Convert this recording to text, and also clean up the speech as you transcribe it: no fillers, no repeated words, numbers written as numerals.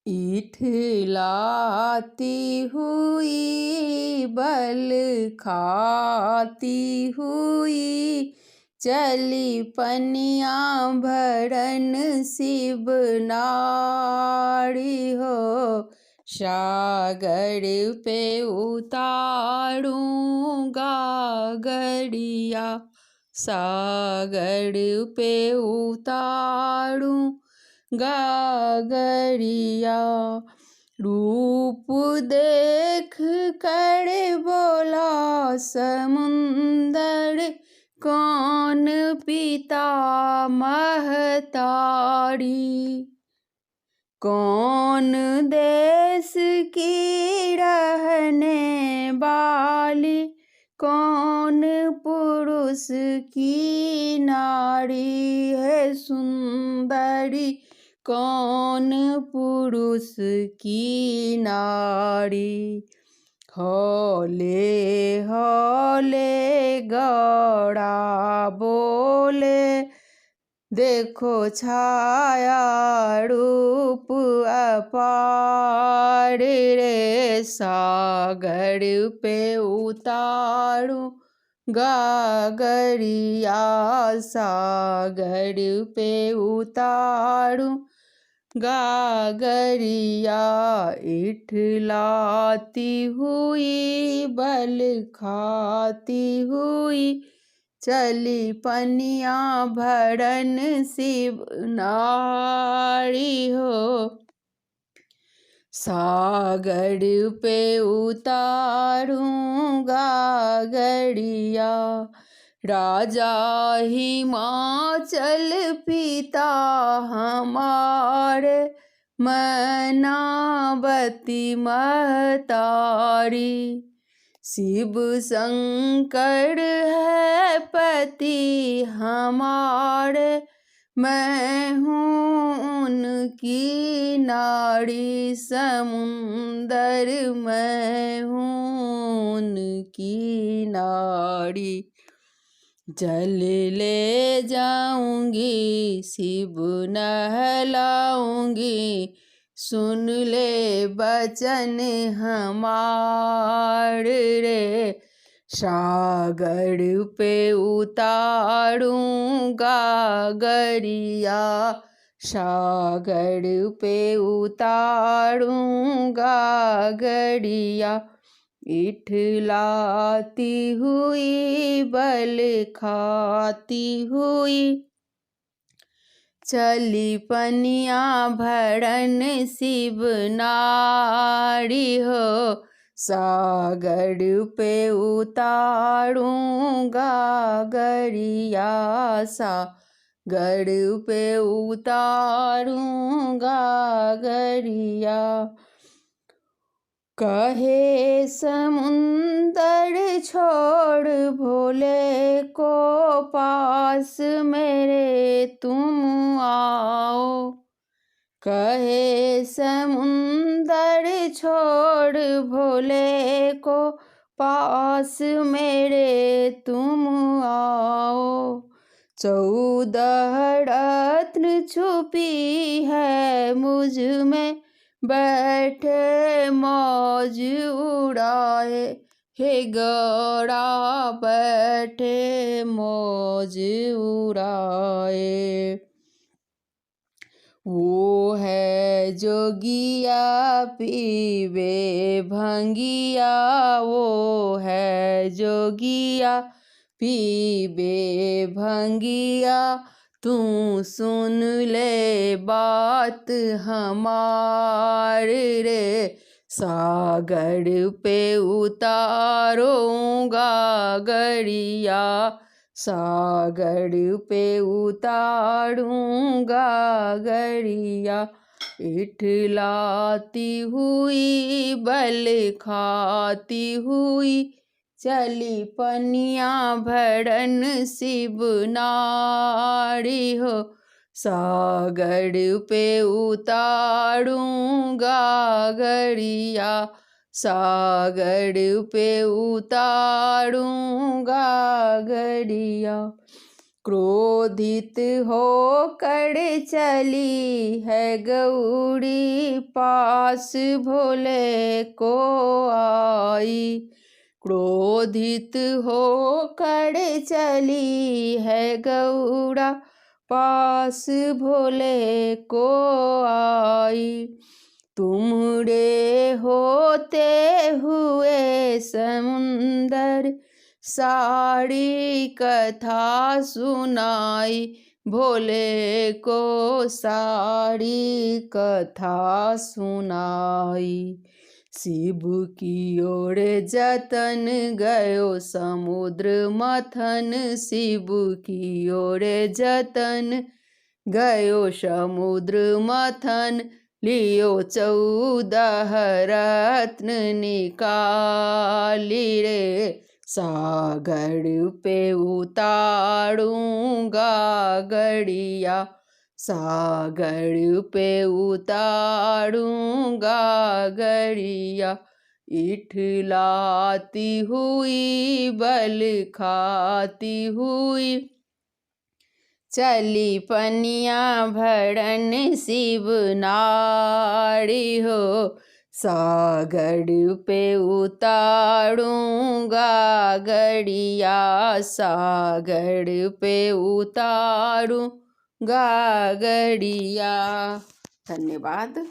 इठलाती हुई बल खाती हुई चली पनिया भरन शिव नाड़ी हो। सागर पे उतारूंगा गड़िया, सागर पे उतारूं गागरिया। रूप देख कर बोला समुंदर, कौन पिता महतारी। कौन देश की रहने वाली, कौन पुरुष की नारी है सुंदरी, कौन पुरुष की नारी। हौले हौले गौड़ा बोले, देखो छाया रूप अपार रे। सागर पे उतारूं गागरिया, सागर पे उतारूं गागरिया। इठलाती हुई बल खाती हुई चली पनिया भरन शिव नाड़ी हो। सागर पे उतारूंगा गड़िया। राजा हिमाचल पिता हमारे, मैनावती महतारी। शिव शंकर है पति हमारे, मैं हूँ उनकी नाड़ी। समुंदर मैं हूँ उनकी नाड़ी। जल ले जाऊंगी शिव नहलाऊंगी, सुन ले बचन हमार रे। सागर पे उतारूंगा गड़िया, सागर पे उतारूंगा गड़िया। इठलाती हुई बल खाती हुई चली पनिया भरन शिव नाड़ी हो। सागर पे उतारूंगा गड़िया, सागर पे उतारूंगा गड़िया। कहे समुंदर छोड़ भोले को पास मेरे तुम आओ। कहे समुंदर छोड़ भोले को पास मेरे तुम आओ। 14 रत्न छुपी है मुझ में, बैठे मौज उड़ाए हे गौड़ा, बैठे मौज उड़ाए। वो है जोगिया पीवे भंगिया, वो है जोगिया पीवे भंगिया। तू सुन ले बात हमार रे। सागर पे उतारूंगा गड़िया, सागर पे उतारूंगा गड़िया। इठलाती हुई बल खाती हुई चली पनिया भरन शिव नाड़ी हो। सागर पे उतारूंगा गड़िया, सागर पे उतारूंगा गड़िया। क्रोधित होकर चली है गौड़ी, पास भोले को आई। क्रोधित होकर चली है गौड़ा, पास भोले को आई। तुमरे होते हुए समुंदर, सारी कथा सुनाई। भोले को सारी कथा सुनाई। शिव की ओर जतन गयो समुद्र मथन, शिव की ओर जतन गयो समुद्र मथन। लियो 14 रत्न निकाली रे, सागर पे उतारूंगा गड़िया, सागर पे उतारूंगा गड़िया। इठलाती हुई बल खाती हुई, चली पनिया भरन शिव नारी हो। सागर पे उतारूंगा गड़िया, सागर पे उतारूंगा गड़िया। धन्यवाद।